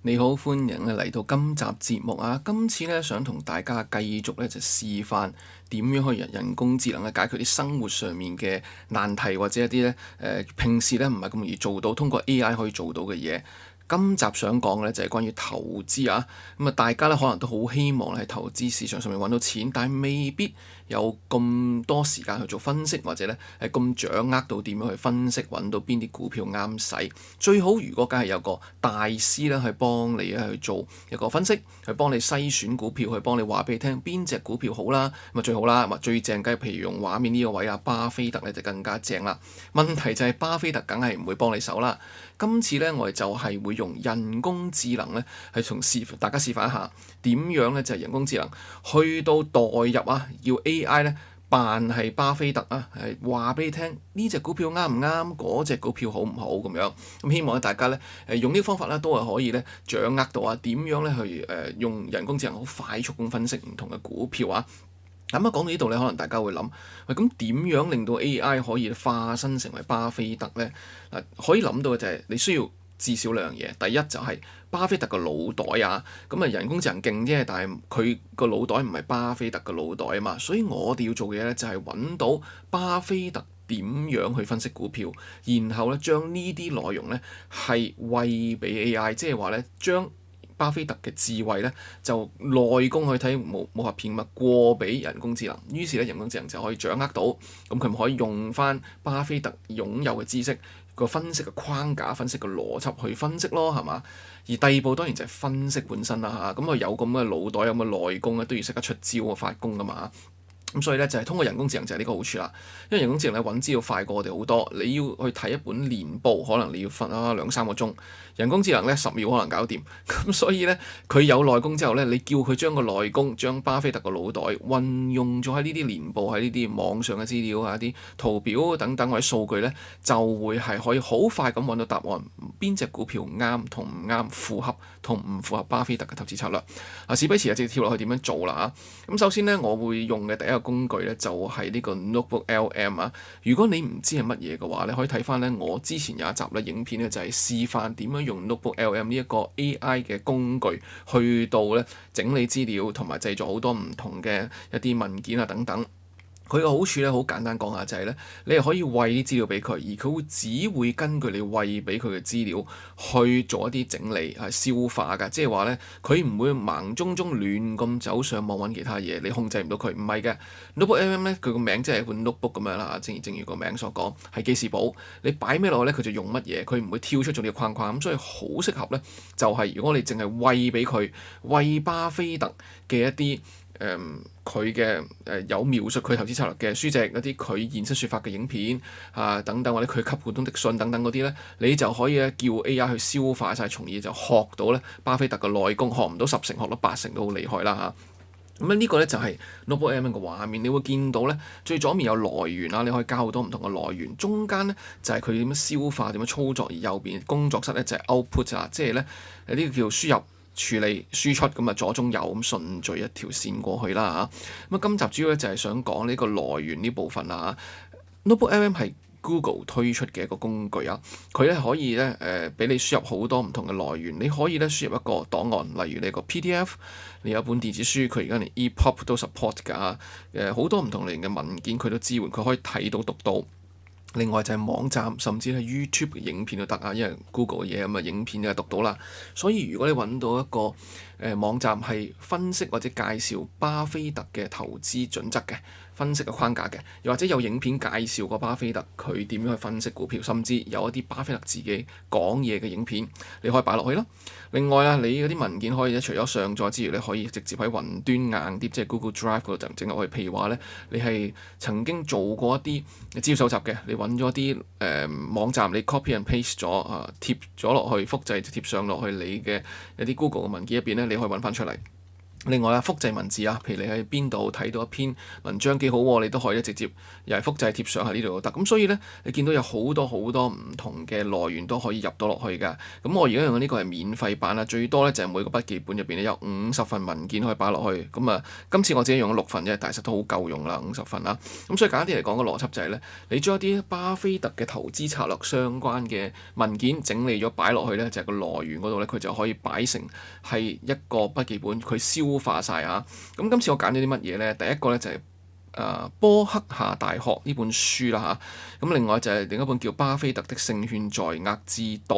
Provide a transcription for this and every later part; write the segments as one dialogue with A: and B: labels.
A: 你好，歡迎嚟到今集節目啊！今次咧想同大家繼續咧就示範點樣去人工智能咧解決啲生活上面嘅難題，或者一啲咧平時咧唔係咁容易做到，通過 AI 可以做到嘅嘢。今集想講嘅咧就係關於投資啊，咁啊大家咧可能都好希望喺投資市場上面揾到錢，但係未必有咁多時間去做分析，或者咧係咁掌握到點樣去分析揾到邊啲股票啱使。最好如果梗係有個大師咧去幫你去做一個分析，去幫你篩選股票，去幫你話俾你聽邊隻股票好啦，咁啊最好啦，咁啊最正梗係譬如用畫面呢個位啊，巴菲特咧就更加正啦。問題就係巴菲特梗係唔會幫你手啦。今次咧，我哋就係會用人工智能咧，係從大家示範一下點樣咧，就係人工智能去到代入啊，要 AI 咧扮係巴菲特啊，係話俾你聽呢隻股票啱唔啱，嗰隻股票好唔好咁樣。咁希望咧大家咧用呢個方法咧都係可以咧掌握到啊點樣咧去用人工智能好快速咁分析唔同嘅股票啊。咁講到呢度咧，可能大家會諗，喂，咁點樣令到 AI 可以化身成為巴菲特呢？可以諗到嘅就係你需要至少兩樣嘢。第一就係巴菲特個腦袋啊，咁啊人工智能勁啫，但係佢個腦袋唔係巴菲特個腦袋啊嘛，所以我哋要做嘅嘢咧就係揾到巴菲特點樣去分析股票，然後咧將呢啲內容咧係餵俾 AI，即係話咧將巴菲特嘅智慧咧就內功去睇武俠片嘛，過俾人工智能，於是咧人工智能就可以掌握到，咁佢咪可以用翻巴菲特擁有嘅知識個分析嘅框架、分析嘅邏輯去分析咯，係嘛？而第二步當然就係分析本身啦嚇，咁啊有咁嘅腦袋、有咁嘅內功咧，都要識得出招啊、發功噶嘛。咁所以咧就係通過人工智能就係呢個好處啦，因為人工智能咧揾資料快過我哋好多，你要去睇一本年報，可能你要瞓2-3個鐘，人工智能咧10秒可能搞掂，咁所以咧佢有內功之後咧，你叫佢將個內功將巴菲特個腦袋運用咗喺呢啲年報、喺呢啲網上嘅資料啊、啲圖表等等或者數據咧，就會係可以好快咁揾到答案，邊隻股票啱同唔啱，符合同唔符合巴菲特嘅投資策略。事不宜遲就直接跳落去點樣做啦嚇。咁首先咧，我會用嘅第一個工具咧就係呢個 NotebookLM 啊。如果你唔知係乜嘢嘅話，你可以睇翻咧我之前有一集咧影片咧就係示範點樣用 NotebookLM 呢一個 AI 嘅工具去到咧整理資料同埋製作好多唔同嘅一啲文件啊等等。佢個好處咧，好簡單講下就係咧，你係可以餵啲資料俾佢，而佢只會根據你餵俾佢嘅資料去做一啲整理係消化㗎，即係話咧，佢唔會盲中中亂咁走上網揾其他嘢，你控制唔到佢。唔係嘅，NotebookLM 咧，佢個名即係一本 notebook 咁樣啦，正如個名所講，係記事簿，你擺咩落去咧，佢就用乜嘢，佢唔會跳出咗呢個框框，咁所以好適合咧，就係如果你淨係餵俾佢餵巴菲特嘅一啲。佢嘅有描述佢投資策略嘅書籍，一啲佢現身說法嘅影片等等，或者佢給股東的信等等嗰啲咧，你就可以咧叫 AI 去消化晒，從而就學到咧巴菲特嘅內功，學唔到10成，學到8成都好厲害啦嚇。咁呢個咧就係 NotebookLM 嘅畫面，你會見到咧最左面有來源啦，你可以加好多唔同嘅來源，中間咧就係佢點樣消化、點樣操作，而右邊工作室咧就係 output 啊，即係咧呢個叫輸入、處理、輸出，咁啊左中右咁順序一條線過去啦嚇。咁今集主要咧就係想講呢個來源呢部分啦嚇。NotebookLM 係 Google 推出嘅一個工具啊，佢咧可以咧俾你輸入好多唔同嘅來源，你可以咧輸入一個檔案，例如你個 PDF，你有本電子書，佢而家連 EPUB 都 support 㗎，好多唔同類型嘅文件佢都支援，佢可以睇到讀到。另外就係網站，甚至係 YouTube 嘅影片都得啊，因為 Google 嘅嘢咁啊，影片就讀到啦。所以如果你揾到一個網站係分析或者介紹巴菲特嘅投資準則嘅分析嘅框架嘅，又或者有影片介紹過巴菲特佢點樣去分析股票，甚至有一啲巴菲特自己講嘢嘅影片，你可以擺落去咯。另外啊，你嗰啲文件可以除咗上載之餘，你可以直接喺雲端硬碟，即係 Google Drive 嗰度整落去。譬如話咧，你係曾經做過一啲資料搜集嘅，你揾咗啲網站，你 copy and paste 咗貼咗落去，複製貼上落去你嘅一啲 Google 嘅文件入邊咧，你可以揾翻出嚟。另外複製文字啊，譬如你喺邊度睇到一篇文章幾好喎，你都可以直接又係複製貼上喺呢度都得。咁所以呢，你見到有好多唔同嘅來源都可以入到落去㗎。咁我而家用嘅呢個係免費版啦，最多呢就係每個筆記本入邊咧有50份文件可以擺落去。咁啊，今次我自己用咗6份啫，但係實都好夠用啦，50份啦。咁所以簡單啲嚟講，個邏輯就係呢：你將一啲巴菲特嘅投資策略相關嘅文件整理咗擺落去呢，就係個來源嗰度呢，佢就可以擺成係一個筆記本，佢消化晒啊！咁今次我揀咗啲乜嘢呢？第一個呢就係波克夏大學呢本書啦嚇，咁另外就係另一本叫《巴菲特的勝券在握之道》。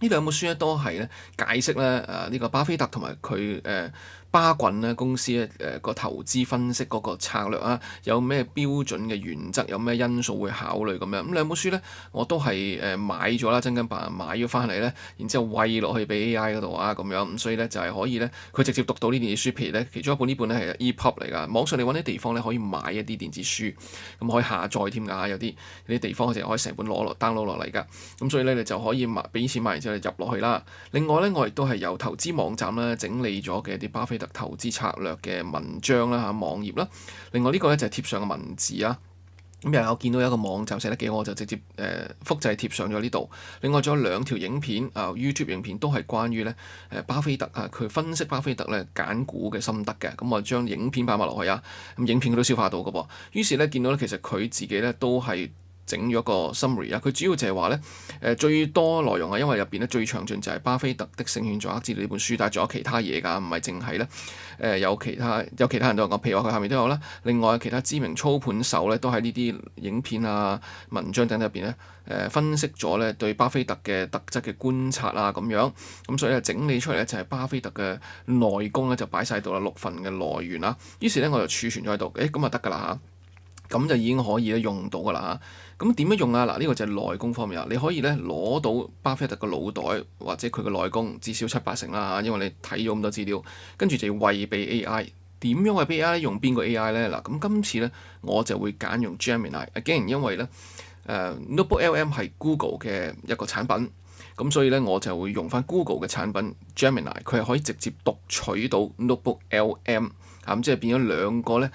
A: 呢兩本書咧都係咧解釋咧呢個巴菲特同埋佢巴郡咧公司咧個投資分析嗰個策略啊，有咩標準嘅原則，有咩因素會考慮咁樣。咁兩本書咧我都係買咗啦，真金白銀買咗翻嚟咧，然之後餵落去俾 AI 嗰度啊咁樣。咁所以咧就係可以咧佢直接讀到呢電子書。譬如咧其中一本呢本咧係 EPUB 嚟㗎，網上你揾啲地方咧可以買一啲電子書，咁可以下載添㗎。有啲地方就可以成本攞落 download 落嚟㗎。咁所以咧你就可以俾錢買完之後入落去啦。另外咧我亦都係由投資網站咧整理咗嘅一啲巴菲特投資策略嘅文章啦嚇，網頁啦。另外呢個咧就係貼上嘅文字啊。咁又有見到有一個網站寫得幾好，我就直接複製貼上咗呢度。另外仲有2條影片YouTube 影片都係關於咧巴菲特啊，佢分析巴菲特咧揀股嘅心得嘅。咁我將影片擺埋落去啊，咁影片佢都消化到㗎噃。於是咧見到咧其實佢自己咧都係整咗個 summary 啊，佢主要就係話咧最多內容啊，因為入邊咧最詳盡就係巴菲特的勝券在握之道呢本書，但係仲有其他嘢㗎，唔係淨係咧有其他人都有講，譬如話佢下面都有啦。另外其他知名操盤手咧都喺呢啲影片啊、文章等入邊咧分析咗咧對巴菲特嘅特質嘅觀察啊咁樣，咁所以整理出嚟咧就係巴菲特嘅內功咧就擺晒度啦，6份嘅來源啦。於是咧我就儲存咗喺度，咁就得㗎啦嚇，咁就已經可以咧用到㗎啦嚇。咁點樣用啊？嗱，呢個就係內功方面啦。你可以咧攞到巴菲特個腦袋或者佢嘅內功至少7-8成啦嚇，因為你睇咗咁多資料，跟住就要餵俾 AI。點樣餵俾 AI？用邊個 AI 咧？嗱，咁今次咧我就會揀用 Gemini。既然因為咧NotebookLM 係 Google 嘅一個產品，咁所以咧我就會用翻 Google 嘅產品 Gemini，佢係可以直接讀取到 NotebookLM 咁即係變咗兩個咧。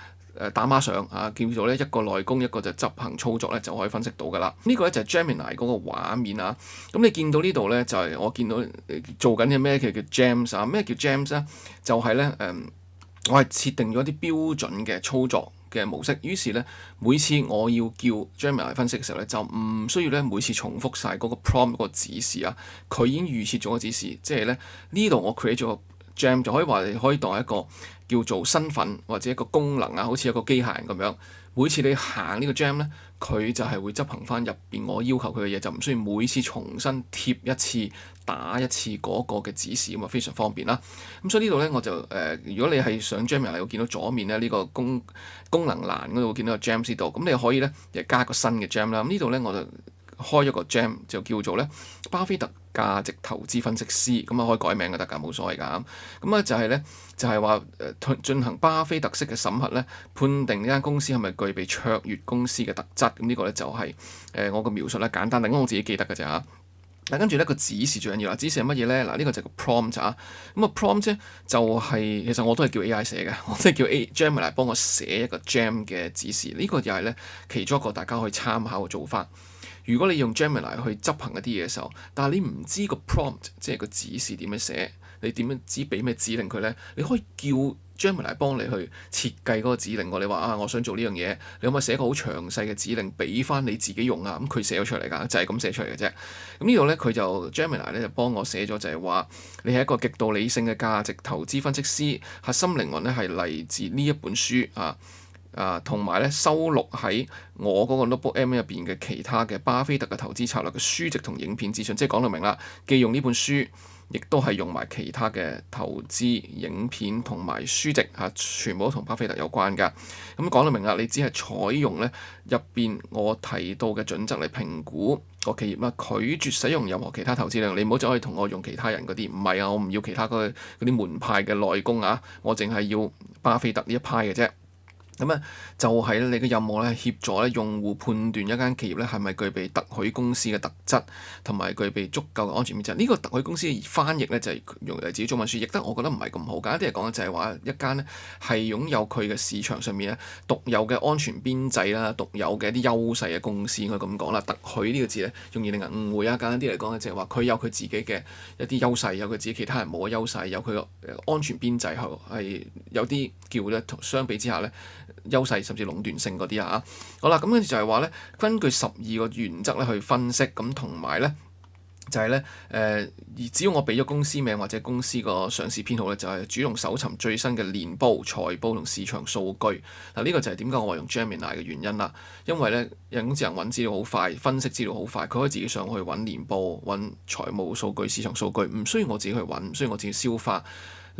A: 打孖上叫做咧一個內功，一個就執行操作咧就可以分析到㗎啦。呢個咧就係 Gemini 嗰個畫面啊。咁你見到呢度咧就係我見到做緊嘅咩叫 Gems 啊？咩叫 Gems 咧？就係咧我係設定咗啲標準嘅操作嘅模式。於是咧每次我要叫 Gemini 分析嘅時候咧，就唔需要咧每次重複晒嗰個 prompt 嗰個指示啊。佢已經預設咗個指示，即係咧呢度我 create 咗個 Gem 就可以話你可以當一個叫做身份或者一個功能啊，好似一個機械人咁樣。每次你行呢個 Gem 咧，佢就係會執行翻入邊我要求佢嘅嘢，就唔需要每次重新貼一次打一次嗰個嘅指示，咁啊非常方便啦。咁所以呢度咧我就如果你係上 Gem 你會見到左面咧呢個功能欄嗰度會見到個 Gem 喺度，咁你可以咧又加個新嘅 Gem 啦。咁呢度咧我就開咗個 Gem 就叫做咧巴菲特價值投資分析師，咁啊可以改名就得㗎，冇所謂㗎。咁啊就係咧就係話進行巴菲特式嘅審核咧，判定呢間公司係咪具備卓越公司嘅特質。咁呢個咧就係我個描述咧簡單，等我自己記得㗎咋嚇。嗱，跟住咧個指示最緊要啦，指示係乜嘢咧？嗱，呢個就係個 prompt 啊。咁啊 prompt 咧就係其實我都係叫 AI 寫嘅，我都係叫 Gemini 嚟幫我寫一個 Gem 嘅指示。呢個又係咧其中一個大家可以參考嘅做法。如果你用 Gemini 去執行一啲嘢嘅時候，但係你唔知個 prompt 即係個指示點樣寫，你點樣知俾咩指令佢咧？你可以叫 Gemini 幫你去設計嗰個指令。你話我想做呢樣嘢，你可唔可以寫個好詳細嘅指令俾翻你自己用啊？咁佢寫咗出嚟㗎，就係咁寫出嚟嘅啫。咁呢度咧佢就 Gemini 咧就幫我寫咗，就係話你係一個極度理性嘅價值投資分析師，核心靈魂咧係嚟自呢一本書同埋咧收錄喺我嗰個 NotebookLM 入邊嘅其他嘅巴菲特嘅投資策略嘅書籍同影片資訊，即係講到明啦，既用呢本書，亦都係用埋其他嘅投資影片同埋書籍全部都同巴菲特有關㗎。咁講到明啦，你只係採用咧入邊我提到嘅準則嚟評估個企業啦，拒絕使用任何其他投資量。你唔好走去同我用其他人嗰啲，唔係啊，我唔要其他嗰啲門派嘅內功啊，我淨係要巴菲特呢一派嘅啫。咁咧就係你嘅任務咧，協助咧用戶判斷一間企業咧係咪具備特許公司嘅特質，同埋具備足夠嘅安全邊際。呢個特許公司嘅翻譯咧就係用嚟自己中文書，譯得我覺得唔係咁好。簡單啲嚟講就係話一間咧係擁有佢嘅市場上面咧獨有嘅安全邊際啦，獨有嘅一啲優勢嘅公司應該咁講啦。特許呢個字咧容易令人誤會啊。簡單啲嚟講咧就係話佢有佢自己嘅一啲優勢，有佢自己其他人冇嘅優勢，有佢嘅安全邊際係有啲叫咧同相比之下咧優勢甚至壟斷性嗰啲啊。好啦，咁跟住就係話咧，根據12個原則咧去分析，咁同埋咧就係咧而只要我俾咗公司名或者公司個上市編號咧，就係主動搜尋最新嘅年報、財報同市場數據。嗱，呢個就係點解我話用 Gemini 嘅原因啦。因為咧人工智能揾資料好快，分析資料好快，佢可以自己上去揾年報、揾財務數據、市場數據，唔需要我自己去揾，唔需要我自己消化。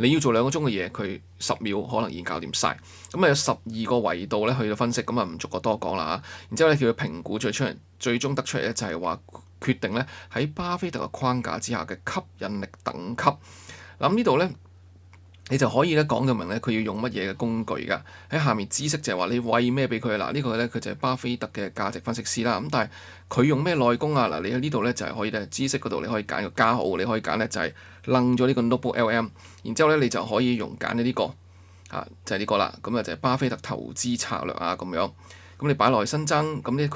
A: 你要做2個鐘嘅嘢，佢10秒可能已經搞掂晒。咁有12個維度咧去到分析，咁唔逐個多講啦嚇。然之後咧叫佢評估最終得出嚟咧就係話決定咧喺巴菲特嘅框架之下嘅吸引力等級。咁呢度咧你就可以咧講到明咧佢要用乜嘢嘅工具㗎。喺下面知識就係話你餵咩俾佢嗱，呢個咧佢就係巴菲特嘅價值分析師啦。咁但係佢用咩內功啊？嗱，你喺呢度咧就係可以咧知識嗰度你可以揀個加號，你可以揀咧就係楞咗呢個 Notebook LM， 然之後咧你就可以用揀呢個就係呢個啦。咁就係巴菲特投資策略啊咁樣。咁你擺落去新增，咁咧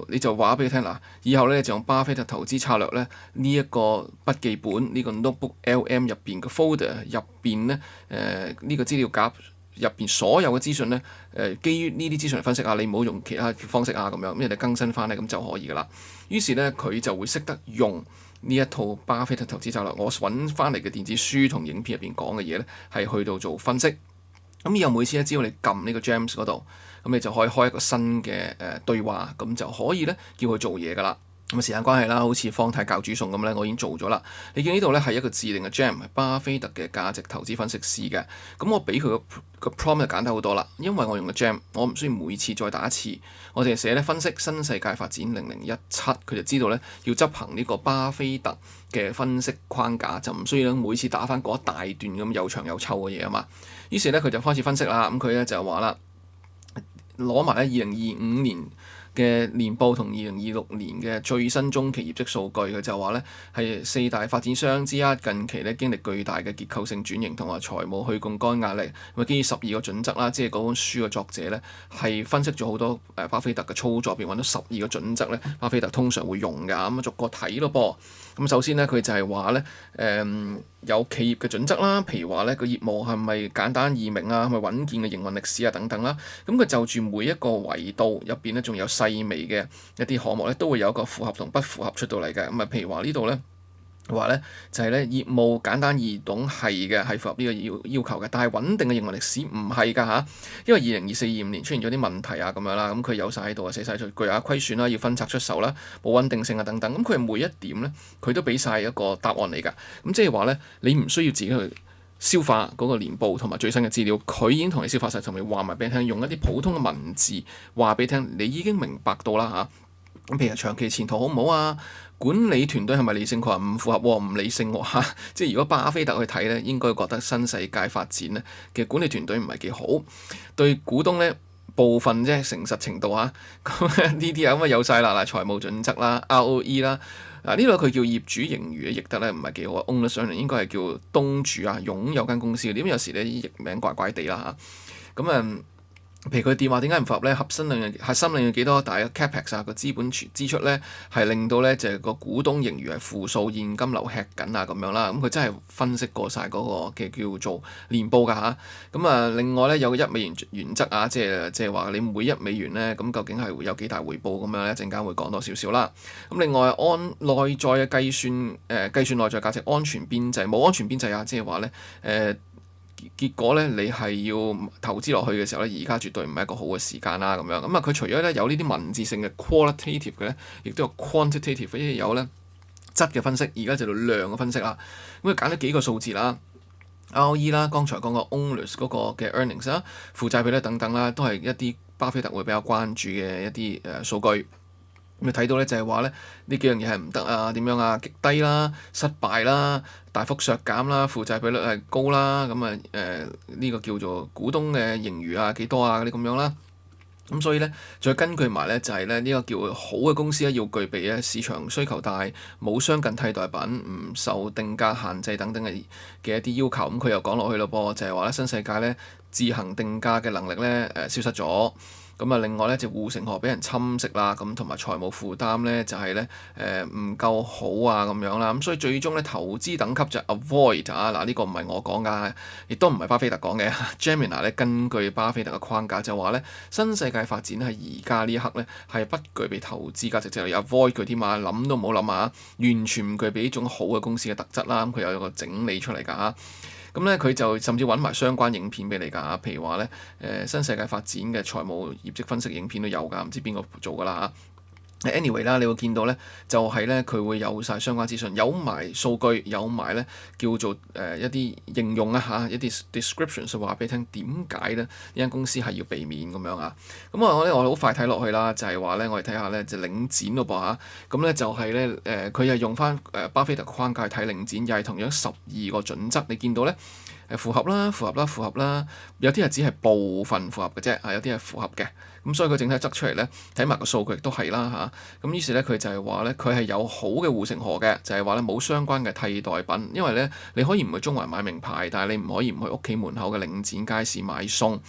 A: 你就話俾佢聽嗱，以後咧就用巴菲特投資策略咧呢一個筆記本呢個 Notebook LM 入邊嘅 folder 入邊咧呢個資料夾入邊所有嘅資訊咧基於呢啲資訊嚟分析啊，你唔好用其他方式啊咁樣，咁你更新翻咧咁就可以噶啦。於是咧佢就會識得用呢一套巴菲特投資策略，我揾翻嚟嘅電子書同影片入邊講嘅嘢咧係去到做分析。咁以後每次咧只要你撳呢個 Gems 嗰度，咁你就可以開一個新嘅對話，咁就可以咧叫佢做嘢噶啦。咁時間關係啦，好似方太教煮餸咁咧，我已經做咗啦。你見呢度咧係一個自定嘅 Gem，巴菲特嘅價值投資分析師嘅。咁我俾佢個 prompt 就簡單好多啦，因為我用嘅 Gem，我唔需要每次再打一次，我淨係寫咧分析新世界發展0017，佢就知道咧要執行呢個巴菲特嘅分析框架，就唔需要每次打翻嗰一大段咁又長又臭嘅嘢啊嘛。於是咧佢就開始分析啦，咁佢咧就話啦，攞埋咧2025年嘅年報同2026年嘅最新中期業績數據，佢就話咧係4大發展商之一，近期咧經歷巨大嘅結構性轉型同埋財務去槓桿壓力。咁啊，基於12個準則啦，即係嗰本書嘅作者咧係分析咗好多巴菲特嘅操作，入邊揾到12個準則咧，巴菲特通常會用㗎。咁逐個睇咯噃。咁首先咧，佢就係話咧有企業嘅準則啦，譬如話咧個業務係咪簡單易明啊，係咪穩健嘅營運歷史啊等等啦。咁佢就住每一個維度入邊咧，仲有細微嘅一啲項目咧，都會有一個符合同不符合出到嚟嘅。咁啊，譬如話呢度咧話咧就係咧業務簡單易懂係符合呢個要求嘅，但係穩定嘅營運歷史唔係㗎嚇，因為2024-25年出現咗啲問題啊咁樣啦，咁佢有晒喺度啊，寫晒出巨額虧損啦，要分拆出售啦，冇穩定性啊等等，咁佢係每一點咧佢都俾晒一個答案嚟㗎，咁即係話咧你唔需要自己去消化嗰個年報同埋最新嘅資料，佢已經同你消化晒，同你話埋俾你聽，用一啲普通嘅文字話俾你聽，你已經明白到啦嚇。咁譬如長期前途好唔好啊？管理團隊係咪理性？佢話唔符合喎，唔理性喎嚇。即係如果巴菲特去睇咧，應該覺得新世界發展咧嘅管理團隊唔係幾好，對股東咧部分啫誠實程度嚇。咁呢啲啊咁啊有晒啦嗱，財務準則啦、ROE 啦，呢度佢叫業主盈餘譯得咧唔係幾好啊。Owner earnings 應該係叫東主啊，擁有間公司嘅。點有時咧譯名怪怪地啦嚇。咁譬如佢電話點解唔符合咧？核心利潤幾多？但係 capex 啊個資本支出咧係令到咧就係個股東盈餘係負數，現金流吃緊啊咁樣啦。咁佢真係分析過晒嗰個嘅叫做年報㗎嚇。咁另外咧有個1美元原則啊，即係話你每1美元咧咁究竟係會有幾大回報咁樣咧？一陣間會講多少少啦。咁另外內在嘅計算內在價值安全邊際冇安全邊際啊，即係話咧結果咧，你係要投資落去嘅時候咧，而家絕對唔係一個好嘅時間啦，咁樣。咁佢除咗咧有呢啲文字性嘅 qualitative 嘅咧，亦都有 quantitative，即係有咧質嘅分析，而家就到量嘅分析啦。咁佢揀咗幾個數字啦 ，ROE 啦，剛才講個 owners 嗰個嘅 earnings 啦，負債比率等等啦，都係一啲巴菲特會比較關注嘅一啲數據。咁睇到咧就係話咧呢幾樣嘢係唔得啊，點樣啊，極低啦、失敗啦、大幅削減啦、負債比率係高啦，咁啊呢個叫做股東嘅盈餘啊幾多啊嗰啲咁樣啦。咁所以咧，再根據埋咧就係咧呢個叫好嘅公司咧，要具備咧市場需求大、冇相近替代品、唔受定價限制等等嘅一啲要求。咁佢又講落去咯噃，就係話咧新世界咧自行定價嘅能力咧消失咗。咁啊，另外咧就護城河俾人侵蝕啦，咁同埋財務負擔咧就係咧唔夠好啊咁樣啦，咁所以最終咧投資等級就 avoid 啊，嗱呢個唔係我講㗎，亦都唔係巴菲特講嘅，Gemini 咧根據巴菲特嘅框架就話咧新世界發展喺而家呢一刻咧係不具備投資價值，就係 avoid 佢添啊，諗都唔好諗啊，完全唔具備呢種好嘅公司嘅特質啦，咁佢有一個整理出嚟㗎嚇。咁咧佢就甚至揾埋相關影片俾你㗎，譬如話咧新世界發展嘅財務業績分析影片都有㗎，唔知邊個做㗎啦嚇。Anyway 啦，你會見到咧，就係咧佢會有晒相關資訊，有埋數據，有埋咧叫做一啲應用啊嚇，一啲 descriptions 話俾你聽點解咧呢間公司係要避免咁樣啊。咁我好快睇落去啦，就係話咧我哋睇下咧就領展咯噃嚇，咁咧就係咧佢係用翻巴菲特框架去睇領展，又係同樣12個準則，你見到咧。符合啦，符合啦，符合啦，有啲係只係部分符合嘅啫，有啲係符合嘅，咁所以佢整體執出嚟咧，睇埋個數據亦都係啦嚇，咁於是咧佢就係話咧，佢係有好嘅護城河嘅，就係話咧冇相關嘅替代品，因為咧你可以唔去中環買名牌，但係你唔可以唔去屋企門口嘅領展街市買餸，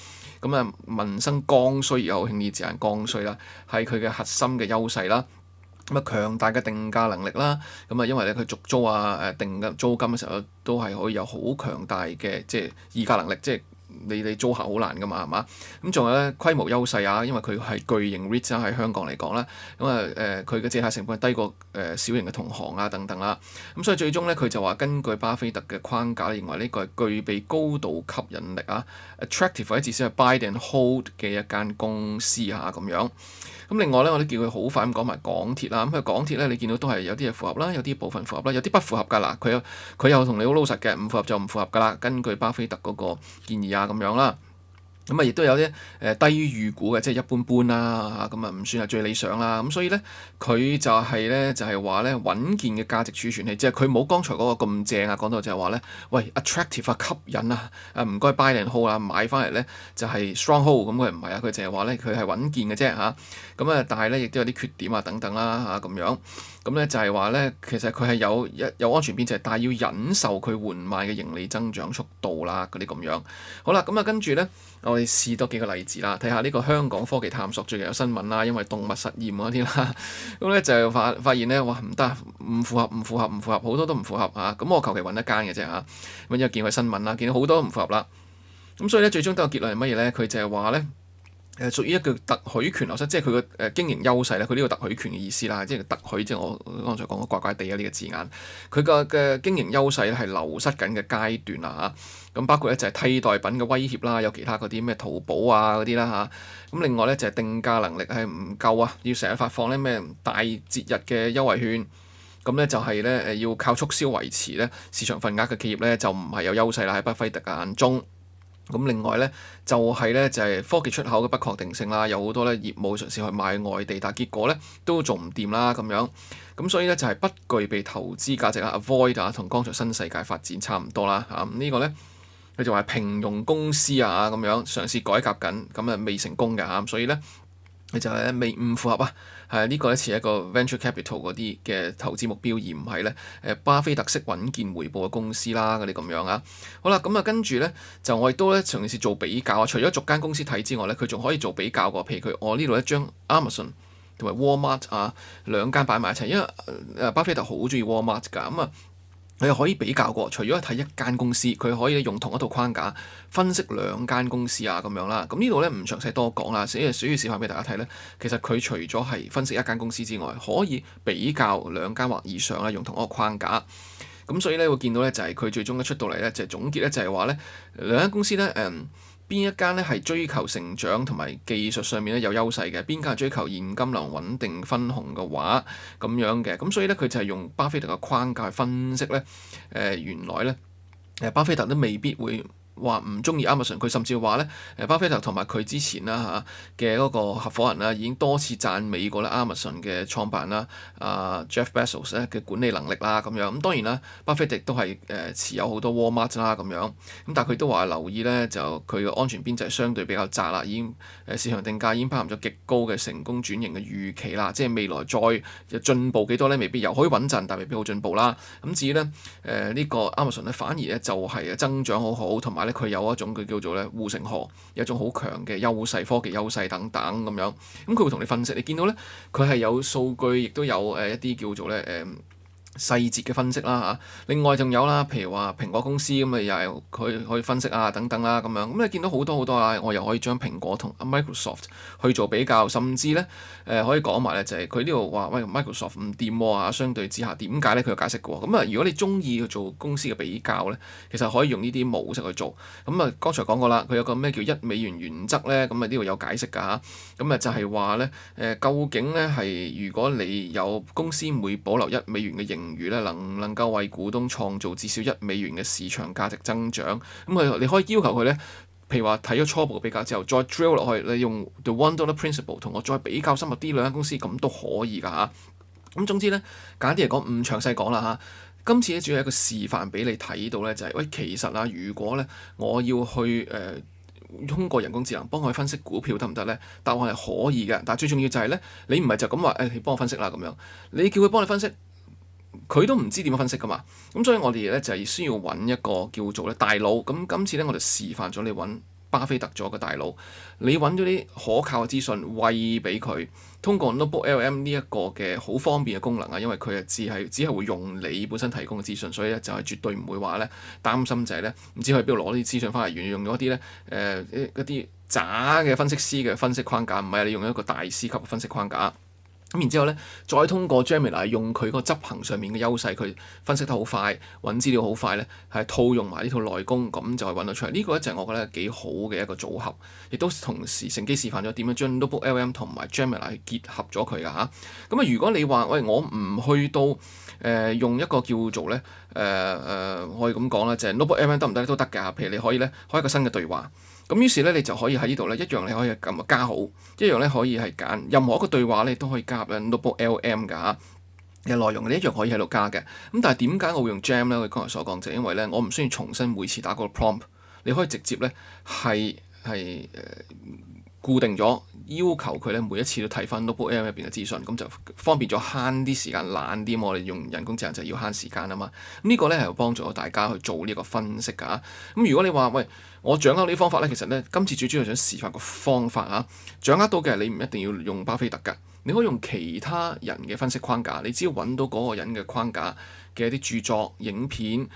A: 咁啊民生剛需而又興呢字眼剛需啦，係佢嘅核心嘅優勢啦。咁啊強大嘅定價能力啦，咁啊因為咧佢續租啊定嘅租金嘅時候都係可以有好強大嘅即係議價能力，即係你租客好難噶嘛係嘛？咁仲有咧規模優勢啊，因為佢係巨型 REIT 喺香港嚟講啦，咁啊佢嘅借貸成本係低過小型嘅同行啊等等啦，咁所以最終咧佢就話根據巴菲特嘅框架，認為呢個係具備高度吸引力啊 attractive 或者至少係 buy and hold 嘅一間公司嚇咁樣。咁另外咧，我都叫佢好快咁講埋港鐵啦。咁佢港鐵咧，你見到都係有啲嘢符合啦，有啲部分符合啦，有啲不符合㗎啦。佢又同你好老實嘅，唔符合就唔符合㗎啦。根據巴菲特嗰個建議啊，咁樣啦。咁啊，亦都有啲低於預估嘅，即係一般般啦嚇，咁啊唔算係最理想啦。咁所以咧，佢就係話咧穩健嘅價值儲存器，即係佢冇剛才嗰個咁正啊。講到就係話咧，喂 attractive 啊吸引啊，唔該 buy and hold 啊，買翻嚟咧就係 strong hold，咁佢唔係啊，佢淨係話咧佢係穩健嘅啫嚇。咁啊，但係咧亦都有啲缺點啊等等啦嚇咁樣。咁咧就係話咧，其實佢係有安全邊際，但係要忍受佢緩慢嘅盈利增長速度啦，嗰啲咁樣。好啦，咁啊跟住咧，我哋試多幾個例子啦，睇下呢個香港科技探索最近有新聞啦，因為動物實驗嗰啲啦，咁咧就發現咧，哇唔得，唔符合，好多都唔符合嚇。咁我求其揾一間嘅啫嚇，咁因為見佢新聞啦，見到好多都唔符合啦。咁所以咧，最終都有結論係乜嘢咧？佢就係話咧。屬於一個特許權流失，即係佢個經營優勢咧。佢呢個特許權嘅意思啦，即係特許，即係我剛才講嘅怪怪地啊呢個字眼。佢個嘅經營優勢咧係流失緊嘅階段啦嚇。咁包括咧就係替代品嘅威脅啦，有其他嗰啲咩淘寶啊嗰啲啦嚇。咁另外咧就係定價能力係唔夠啊，要成日發放咧咩大節日嘅優惠券。咁咧就係咧要靠促銷維持咧市場份額嘅企業咧就唔係有優勢啦，喺巴菲特嘅眼中。咁另外咧就係科技出口嘅不確定性啦，有好多咧業務嘗試去賣外地，但係結果咧都做唔掂啦咁樣。咁所以咧就係不具備投資價值啊 ，avoid 啊，同剛才新世界發展差唔多啦嚇。呢個咧佢就話平庸公司啊咁樣嘗試改革緊，咁啊未成功嘅嚇，所以咧佢就係未唔符合啊。呢個咧似一個 venture capital 嗰啲嘅投資目標，而唔係咧巴菲特式穩健回報嘅公司啦嗰啲咁樣啊。好啦，咁啊跟住咧就我亦都咧嘗試做比較啊。除咗逐間公司睇之外咧，佢仲可以做比較喎。譬如我呢度咧將 Amazon 同埋 Walmart 啊兩間擺埋一齊，因為巴菲特好中意 Walmart 㗎咁啊。佢又可以比較過，除咗睇一間公司，佢可以用同一套框架分析兩間公司啊咁樣啦。咁呢度咧唔詳細多講啦，主要示範俾大家睇咧。其實佢除咗係分析一間公司之外，可以比較兩間或以上啦，用同一個框架。咁所以咧會見到咧就係佢最終一出到嚟咧就係總結咧就係話咧兩間公司咧邊一間咧係追求成長同埋技術上面咧有優勢嘅，邊間係追求現金流穩定分紅嘅話咁樣嘅，咁所以咧佢就係用巴菲特嘅框架去分析咧，原來咧巴菲特都未必會話唔中意 Amazon，佢甚至話咧巴菲特同埋佢之前啦嘅嗰個合夥人啦，已經多次讚美過咧 Amazon 嘅創辦人啦Jeff Bezos 咧嘅管理能力啦咁樣。咁當然啦，巴菲特都係持有好多 Walmart 啦咁樣。咁但係佢都話留意咧，就佢嘅安全邊際相對比較窄啦，已經市場定價已經包含咗極高嘅成功轉型嘅預期啦，即係未來再進步幾多咧，未必有可以穩陣，但未必好進步啦。咁至於咧呢個 Amazon 咧，反而咧就係增長好好，同埋咧佢有一種佢叫做咧護城河，有一種好強嘅優勢、科技優勢等等咁樣。咁佢會同你分析，你見到咧佢係有數據，亦都有一啲叫做咧細節嘅分析啦嚇，另外仲有啦，譬如話蘋果公司咁啊，又係佢可以分析啊等等啦咁樣，咁你見到好多啊，我又可以將蘋果同 Microsoft 去做比較，甚至咧可以講埋咧就係佢呢度話喂 Microsoft 唔掂喎，相對之下點解咧？佢有解釋過。咁啊，如果你中意去做公司嘅比較咧，其實可以用呢啲模式去做。咁啊，剛才講過啦，佢有個咩叫$1原則咧，咁啊呢度有解釋㗎嚇。咁啊就係話咧究竟咧係如果你有公司每保留$1嘅盈餘咧，能唔能夠為股東創造至少$1嘅市場價值增長？咁你可以要求佢咧，譬如話睇咗初步嘅比較之後，再 drill 落去，你用 The $1 Principle 同我再比較深入啲兩間公司，咁都可以㗎嚇。咁總之咧，簡單啲嚟講，唔詳細講啦嚇。今次咧主要係一個示範俾你睇到咧，就係喂，其實啊，如果咧我要去通過人工智能幫佢分析股票得唔得咧？答案係可以嘅，但係最重要就係咧，你唔係就咁話你幫我分析啦咁樣，你叫佢幫你分析。佢都唔知點樣分析㗎嘛，咁所以我哋咧就係需要揾一個叫做咧大佬。咁今次咧我就示範咗你揾巴菲特做一個大佬，你揾咗啲可靠嘅資訊餵俾佢，通過 NotebookLM 呢一個嘅好方便嘅功能啊，因為佢只係會用你本身提供嘅資訊，所以咧就係絕對唔會話咧擔心就係咧唔知去邊度攞啲資訊翻嚟，用咗一啲咧一啲渣嘅分析師嘅分析框架，唔係你用一個大師級嘅分析框架。咁然之後咧，再通過 Gemini 用佢個執行上面嘅優勢，佢分析得好快，揾資料好快咧，係套用埋呢套內功，咁就係揾到出嚟。呢個咧就係我覺得幾好嘅一個組合，亦都同時乘機示範咗點樣將 NotebookLM 同埋 Gemini 結合咗佢㗎嚇。咁啊，如果你話喂我唔去到用一個叫做咧可以咁講啦，就係 NotebookLM 得唔得都得㗎。譬如你可以咧開一個新嘅對話。咁於是咧，你就可以喺呢度咧，一樣你可以撳加號，一樣咧可以係揀任何一個對話咧，都可以加入 NotebookLM 㗎嚇嘅內容，你一樣可以喺度加嘅。咁但係點解我會用 Gem 咧？我剛才所講就係因為咧，我唔需要重新每次打嗰個 prompt，你可以直接咧係固定咗要求佢咧每一次都睇翻 NotebookLM 入邊嘅資訊，咁就方便咗慳啲時間懶啲。我哋用人工智能就要慳時間啊嘛。咁呢個咧係幫助大家去做呢個分析㗎。咁如果你話喂，我掌握呢啲方法咧，其實咧今次最主要想示範個方法嚇，掌握到嘅你唔一定要用巴菲特㗎，你可以用其他人嘅分析框架，你只要揾到嗰個人嘅框架嘅一啲著作、影片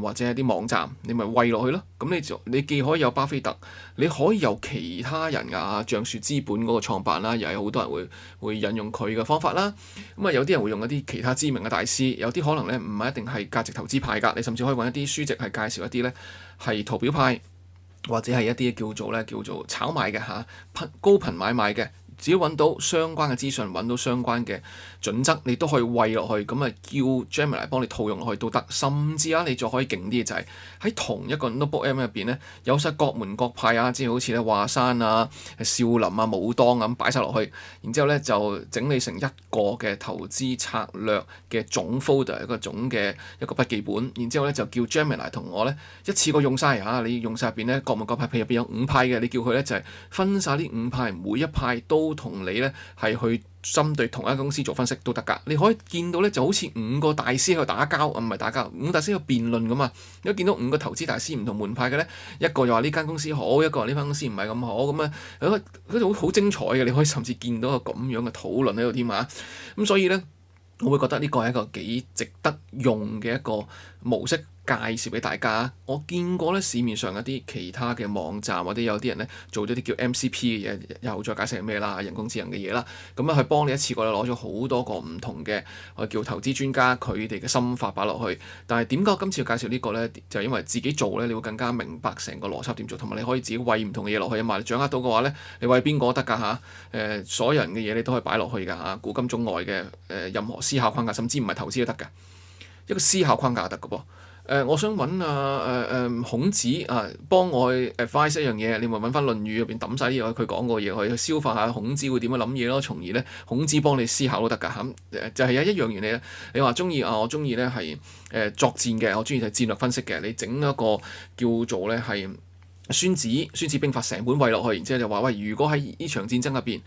A: 或者一啲網站，你咪餵落去咯。咁你既可以有巴菲特，你可以有其他人㗎，橡樹資本嗰個創辦啦，又有好多人會引用佢嘅方法啦。咁啊有啲人會用一啲其他知名嘅大師，有啲可能咧唔係一定係價值投資派㗎，你甚至可以揾一啲書籍係介紹一啲咧係圖表派。或者係一啲叫做炒賣嘅嚇，高頻買賣嘅，只要揾到相關嘅資訊，揾到相關嘅準則，你都可以餵落去，咁啊叫 Gemini 幫你套用落去都得。甚至你再可以勁啲嘅就係喺同一個 NotebookLM 入邊咧，有晒各門各派啊，即係好似咧華山啊、少林啊、武當咁擺晒落去，然之後咧就整理成一個嘅投資策略嘅總 folder， 一個總嘅一個筆記本，然之後咧就叫 Gemini 同我咧一次過用晒嚇，你用晒入邊咧各門各派，譬如入邊有5派嘅，你叫佢咧就係分晒呢5派，每一派都同你咧係去針對同一間公司做分析都得㗎。你可以見到咧就好似5個大師喺度打交，唔係打交，5大師喺度辯論㗎嘛。如果見到5個投資大師唔同門派嘅咧，一個又話呢間公司好，一個話呢間公司唔係咁好，咁啊嗰度好精彩嘅。你可以甚至見到個咁樣嘅討論喺度添啊。咁所以咧，我會覺得呢個係一個幾值得用嘅一個模式。介紹俾大家，我見過咧市面上一啲其他嘅網站，或者有啲人咧做咗啲叫 MCP 嘅嘢，又再解釋係咩啦，人工智能嘅嘢啦，咁去幫你一次過攞咗好多個唔同嘅我叫投資專家佢哋嘅心法擺落去。但係點解我今次要介紹呢個咧？就係因為自己做咧，你會更加明白成個邏輯點做，同埋你可以自己餵唔同嘅嘢落去啊嘛。你掌握到嘅話咧，你餵邊個得㗎嚇？所有人嘅嘢你都可以擺落去㗎嚇，古今中外嘅任何思考框架，甚至唔係投資都得㗎，一個思考框架得㗎噃。我想揾孔子幫我去 advise 一樣嘢，你咪揾翻《論語》入邊揼晒啲嘢，佢講過嘢去消化下孔子會點樣諗嘢咯，從而咧孔子幫你思考都得㗎嚇。就係有一樣原理咧，你話中意我中意咧係作戰嘅，我中意係戰略分析嘅，你整一個叫做咧係孫子兵法成本餵落去，然之後就話喂，如果喺呢場戰爭入邊，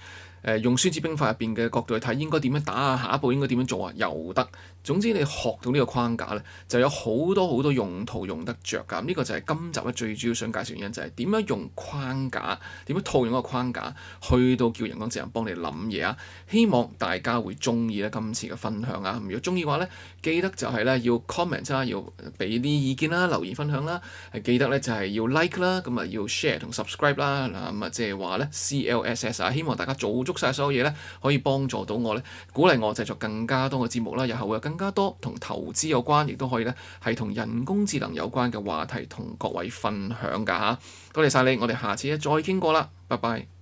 A: 用孫子兵法入邊嘅角度去睇，應該點樣打啊？下一步應該點樣做啊？又得。總之你學到呢個框架咧，就有好多用途用得着㗎。呢個就係今集咧最主要想介紹原因，就係點樣用框架，點樣套用一個框架去到叫人工智能幫你諗嘢啊！希望大家會中意咧今次嘅分享啊！如果中意嘅話咧，記得就係咧要 comment 啦，要俾啲意見啦，留言分享啦，記得咧就係要 like 啦，咁啊要 share 同 subscribe 啦，嗱咁啊即係話咧 CLSS 啊，希望大家做足晒所有嘢咧，可以幫助到我咧，鼓勵我製作更加多嘅節目啦，日後會有更加多同投資有關，亦都可以咧係同人工智能有關嘅話題同各位分享㗎嚇。多謝晒你，我哋下次再傾過啦，拜拜。